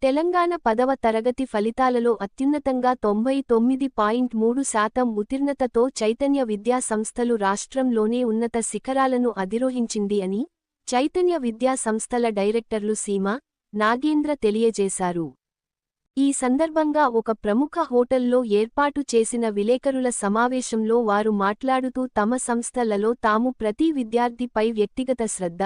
తెలంగాణ 10వ తరగతి ఫలితాలలో అత్యున్నతంగా 99.3% ఉత్తీర్ణతతో చైతన్య విద్యా సంస్థలు రాష్ట్రంలోనే ఉన్నత శిఖరాలను అధిరోహించింది అని చైతన్య విద్యా సంస్థల డైరెక్టర్లు సీమ, నాగేంద్ర తెలియజేశారు. ఈ సందర్భంగా ఒక ప్రముఖ హోటల్లో ఏర్పాటు చేసిన విలేకరుల సమావేశంలో వారు మాట్లాడుతూ తమ సంస్థలలో తాము ప్రతి విద్యార్థిపై వ్యక్తిగత శ్రద్ధ,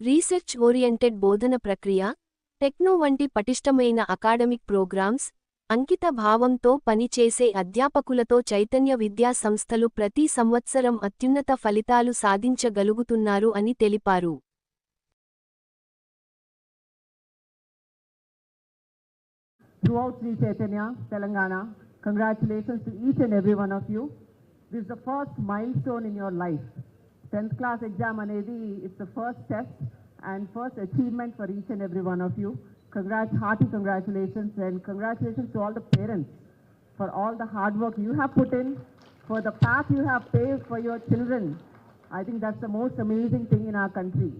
రీసెర్చ్ ఓరియంటెడ్ బోధన ప్రక్రియ, టెక్నో వంటి పటిష్టమైన అకాడమిక్ ప్రోగ్రామ్స్, అంకిత భావంతో పనిచేసే అధ్యాపకులతో చైతన్య విద్యా సంస్థలు ప్రతి సంవత్సరం అత్యున్నత ఫలితాలు సాధించగలుగుతున్నారు అని తెలిపారు. Throughout Sri Chaitanya, Telangana, congratulations to each and every one of you. This is the first milestone in your life. 10th class exam anedi is the first test and first achievement for each and every one of you. Hearty congratulations, and congratulations to all the parents for all the hard work you have put in, for the path you have paved for your children. I think that's the most amazing thing in our country.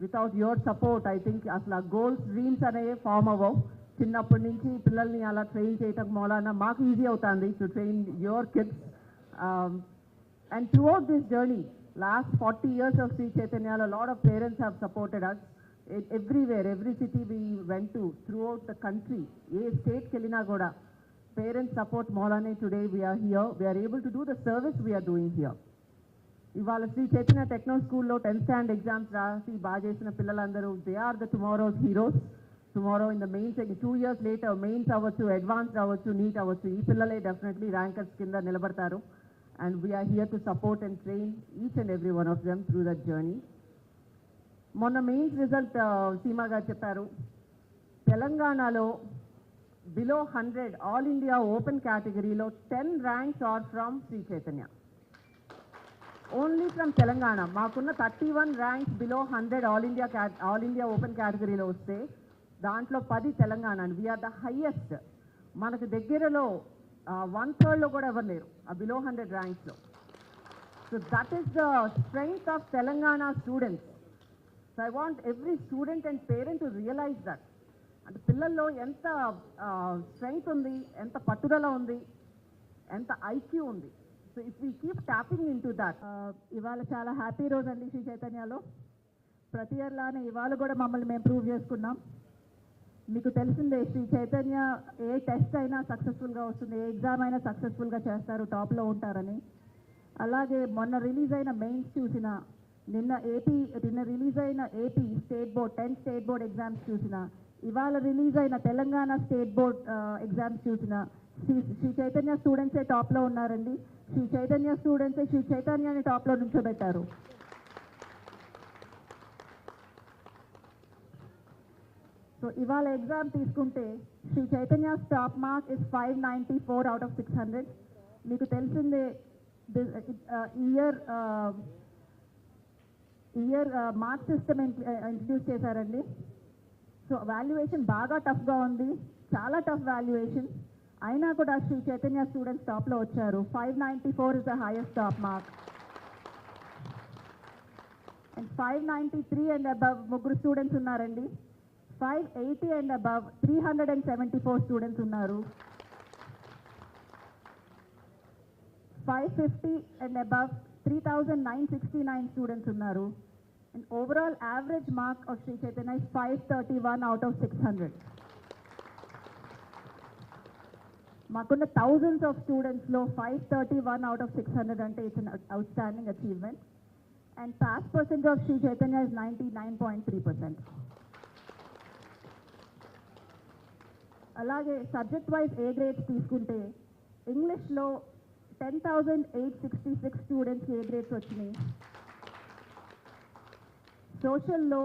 Without your support, I think asla goals, dreams అనేవి form అవ్వవు. చిన్నప్పటి నుంచి పిల్లల్ని అలా train చేయటం మూలాన మాకు easy అవుతుంది to train your kids. And throughout this journey, last 40 years of Sri Chaitanya, a lot of parents have supported us. Everywhere, every city we went to, throughout the country, ఏ స్టేట్కి వెళ్ళినా కూడా parents support మూలానే today we are here. We are able to do the service we are doing here. ఇవాళ Shri Chaitanya techno స్కూల్లో 10th standard exams రాసి బాగా చేసిన పిల్లలందరూ they are the tomorrow's heroes. Tomorrow in the mains 2 years later mains అవ్వచ్చు, advance అవ్వచ్చు, NEET అవ్వచ్చు, ఈ పిల్లలే డెఫినెట్లీ ర్యాంకర్స్ కింద నిలబడతారు. And we are here to support and train each and every one of them through that journey. మొన్న mains result Seema గారు చెప్పారు, తెలంగాణలో బిలో 100 ఆల్ ఇండియా ఓపెన్ కేటగిరీలో 10 ranks are from Shri Chaitanya. Only from Telangana మాకున్న 31 ranks below 100 all India open కేటగిరీలో వస్తే దాంట్లో 10 Telangana. We are the highest. మనకు దగ్గరలో 1/3 కూడా ఎవరు లేరు ఆ బిలో 100 ర్యాంక్స్లో. So that is the strength of Telangana students. So I want every student and parent to realize that. అంటే పిల్లల్లో ఎంత స్ట్రెంగ్త్ ఉంది, ఎంత పట్టుదల ఉంది, ఎంత ఐక్యూ ఉంది. So if we keep tapping in to that. ఇవాళ చాలా హ్యాపీ రోజు అండి శ్రీ చైతన్యలో. ప్రతి ఇయర్ లానే ఇవాళ కూడా మమ్మల్ని మేము ప్రూవ్ చేసుకున్నాం. మీకు తెలిసిందే శ్రీ చైతన్య ఏ టెస్ట్ అయినా సక్సెస్ఫుల్గా వస్తుంది, ఏ ఎగ్జామ్ అయినా సక్సెస్ఫుల్గా చేస్తారు, టాప్లో ఉంటారని. అలాగే మొన్న రిలీజ్ అయిన మెయిన్స్ చూసిన, నిన్న రిలీజ్ అయిన AP state board 10th state board exams చూసిన, ఇవాళ రిలీజ్ అయిన తెలంగాణ స్టేట్ బోర్డ్ ఎగ్జామ్స్ చూసిన శ్రీ చైతన్య స్టూడెంట్సే టాప్లో ఉన్నారండి. శ్రీ చైతన్య స్టూడెంట్సే శ్రీ చైతన్యాన్ని టాప్లో నుంచోబెట్టారు. సో ఇవాళ ఎగ్జామ్ తీసుకుంటే Shri Chaitanya top mark is 594 out of 600. మీకు తెలిసిందే ఇయర్ మార్క్ సిస్టమ్ ఇంట్రడ్యూస్ చేశారండి. సో వాల్యుయేషన్ బాగా టఫ్గా ఉంది, చాలా టఫ్ వాల్యుయేషన్. అయినా కూడా శ్రీ చైతన్య స్టూడెంట్స్ టాప్లో వచ్చారు. 594 is the highest top mark. And 593 and above ముగ్గురు స్టూడెంట్స్ ఉన్నారండి. 580 and above 374 students unnaru. 550 and above 3969 students unnaru. And overall average mark of Sri Chaitanya is 531 out of 600. Makunna thousands of students lo 531 out of 600 ante it's an outstanding achievement. And pass percentage of Sri Chaitanya is 99.3%. అలాగే subject wise ఏ grades తీసుకుంటే ఇంగ్లీష్లో 10,866 స్టూడెంట్స్కి ఏ grades వచ్చినాయి. సోషల్లో